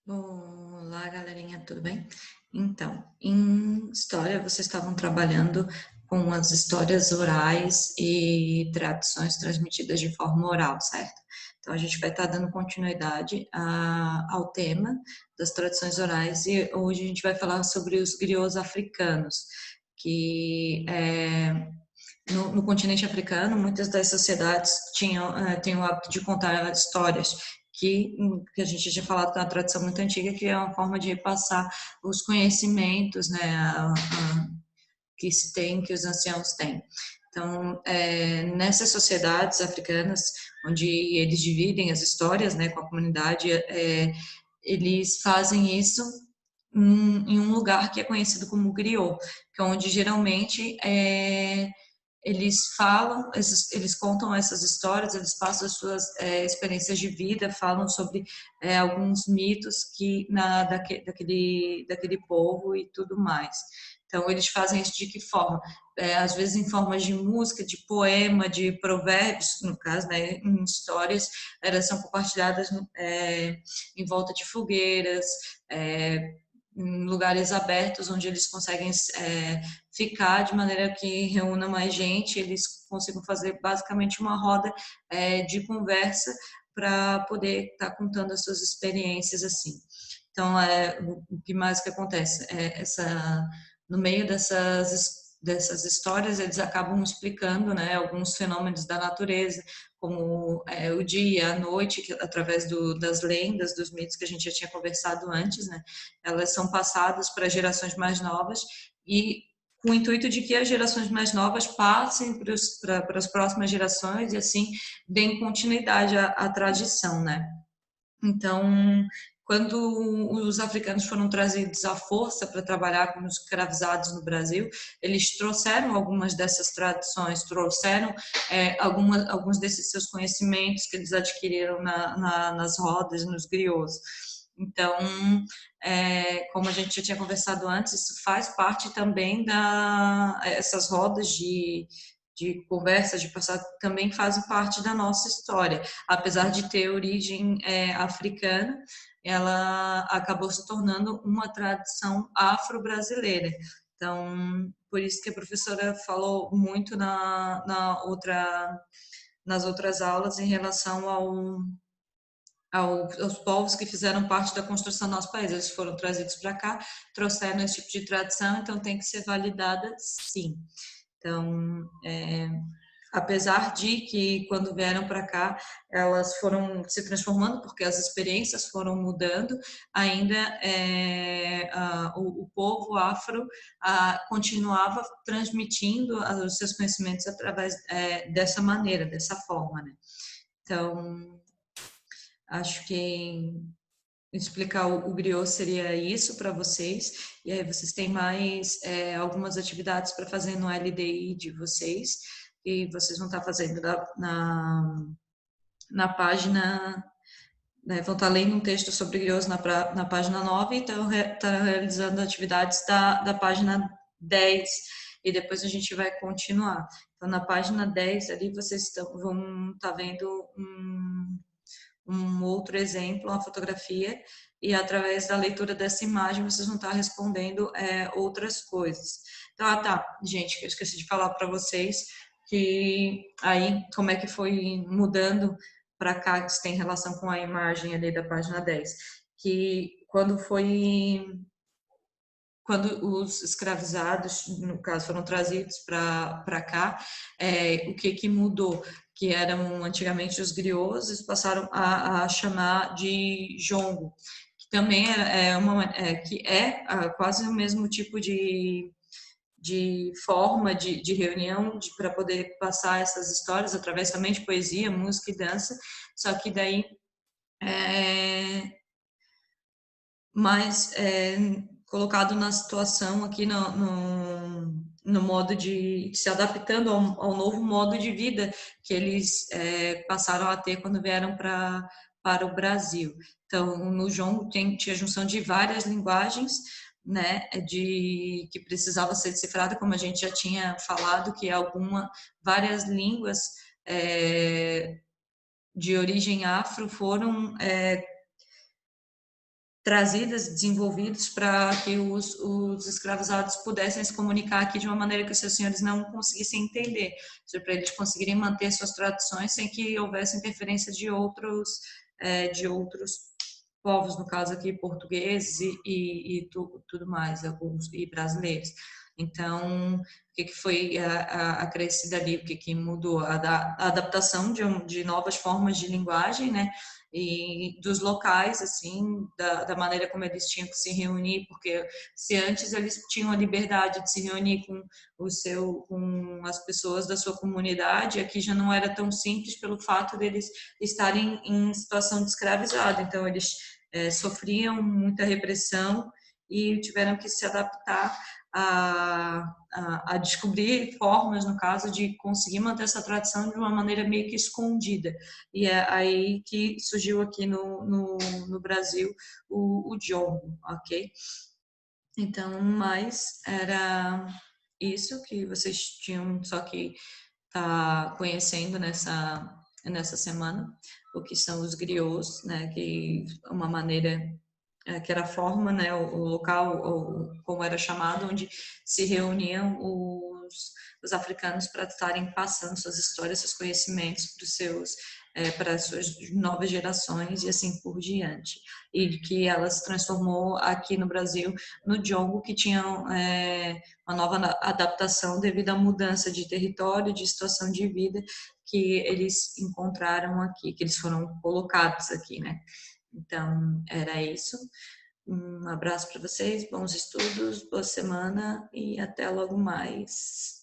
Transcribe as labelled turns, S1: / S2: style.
S1: Olá, galerinha, tudo bem? Então, em história, vocês estavam trabalhando com as histórias orais e tradições transmitidas de forma oral, certo? Então, a gente vai estar dando continuidade ao tema das tradições orais e hoje a gente vai falar sobre os griots africanos, que no continente africano, muitas das sociedades têm o hábito de contar histórias que a gente tinha falado que é uma tradição muito antiga, que é uma forma de repassar os conhecimentos, né, que se tem, que os anciãos têm. Então, nessas sociedades africanas, onde eles dividem as histórias, né, com a comunidade, eles fazem isso em um lugar que é conhecido como griot, que é onde geralmente eles falam, eles contam essas histórias, eles passam as suas experiências de vida, falam sobre alguns mitos daquele povo e tudo mais. Então, eles fazem isso de que forma? Às vezes em formas de música, de poema, de provérbios, no caso, né, em histórias, elas são compartilhadas em volta de fogueiras, é, em lugares abertos onde eles conseguem ficar de maneira que reúna mais gente, eles consigam fazer basicamente uma roda de conversa para poder estar contando as suas experiências assim. Então, o que mais que acontece? No meio dessas histórias, eles acabam explicando, né, alguns fenômenos da natureza, como o dia, a noite, através das lendas, dos mitos que a gente já tinha conversado antes, né, elas são passadas para gerações mais novas e com o intuito de que as gerações mais novas passem para as próximas gerações e assim deem continuidade à tradição, né? Então, quando os africanos foram trazidos à força para trabalhar como escravizados no Brasil, eles trouxeram algumas dessas tradições, trouxeram alguns desses seus conhecimentos que eles adquiriram nas rodas, nos griots. Então, como a gente já tinha conversado antes, isso faz parte também essas rodas de conversa, de passado, também fazem parte da nossa história. Apesar de ter origem africana, ela acabou se tornando uma tradição afro-brasileira. Então, por isso que a professora falou muito nas outras aulas em relação aos povos que fizeram parte da construção do nosso país. Eles foram trazidos para cá, trouxeram esse tipo de tradição, então tem que ser validada, sim. Então, apesar de que quando vieram para cá elas foram se transformando porque as experiências foram mudando, ainda o povo afro continuava transmitindo os seus conhecimentos através dessa maneira, dessa forma, né? Então, acho que explicar o griot seria isso para vocês, e aí vocês têm mais algumas atividades para fazer no LDI de vocês, e vocês vão estar fazendo na página, né, vão estar lendo um texto sobre griots na página 9 e estão realizando atividades da página 10 e depois a gente vai continuar. Então, na página 10 ali, vocês vão estar vendo um outro exemplo, uma fotografia, e através da leitura dessa imagem vocês vão estar respondendo outras coisas. Então, tá, gente, eu esqueci de falar para vocês que aí como é que foi mudando para cá, que isso tem relação com a imagem ali da página 10, que quando os escravizados, no caso, foram trazidos para cá, o que mudou? Que eram antigamente os griots, eles passaram a chamar de jongo, que também quase o mesmo tipo de forma de reunião para poder passar essas histórias através também de poesia, música e dança, só que daí é, mas colocado na situação aqui no modo de se adaptando ao novo modo de vida que eles passaram a ter quando vieram para o Brasil. Então, no jongo tinha junção de várias linguagens, né, que precisava ser decifrada, como a gente já tinha falado, que várias línguas de origem afro foram trazidas, desenvolvidos para que os escravizados pudessem se comunicar aqui de uma maneira que os seus senhores não conseguissem entender, para eles conseguirem manter suas tradições sem que houvesse interferência de outros povos, no caso aqui portugueses tudo mais, alguns e brasileiros. Então, o que foi acrescido ali, o que mudou? A adaptação de novas formas de linguagem, né? E dos locais, assim, da maneira como eles tinham que se reunir, porque se antes eles tinham a liberdade de se reunir com as pessoas da sua comunidade, aqui já não era tão simples pelo fato deles estarem em situação de escravizado. Então, eles sofriam muita repressão e tiveram que se adaptar a descobrir formas, no caso, de conseguir manter essa tradição de uma maneira meio que escondida. E é aí que surgiu aqui no Brasil o jongo, ok? Então, mas era isso que vocês tinham só que tá conhecendo nessa semana, o que são os griots, né? Que é uma maneira que era a forma, né, o local, ou como era chamado, onde se reuniam os africanos para estarem passando suas histórias, seus conhecimentos para as suas novas gerações e assim por diante. E que ela se transformou aqui no Brasil no jongo, que tinha uma nova adaptação devido à mudança de território, de situação de vida que eles encontraram aqui, que eles foram colocados aqui, né? Então, era isso. Um abraço para vocês, bons estudos, boa semana e até logo mais.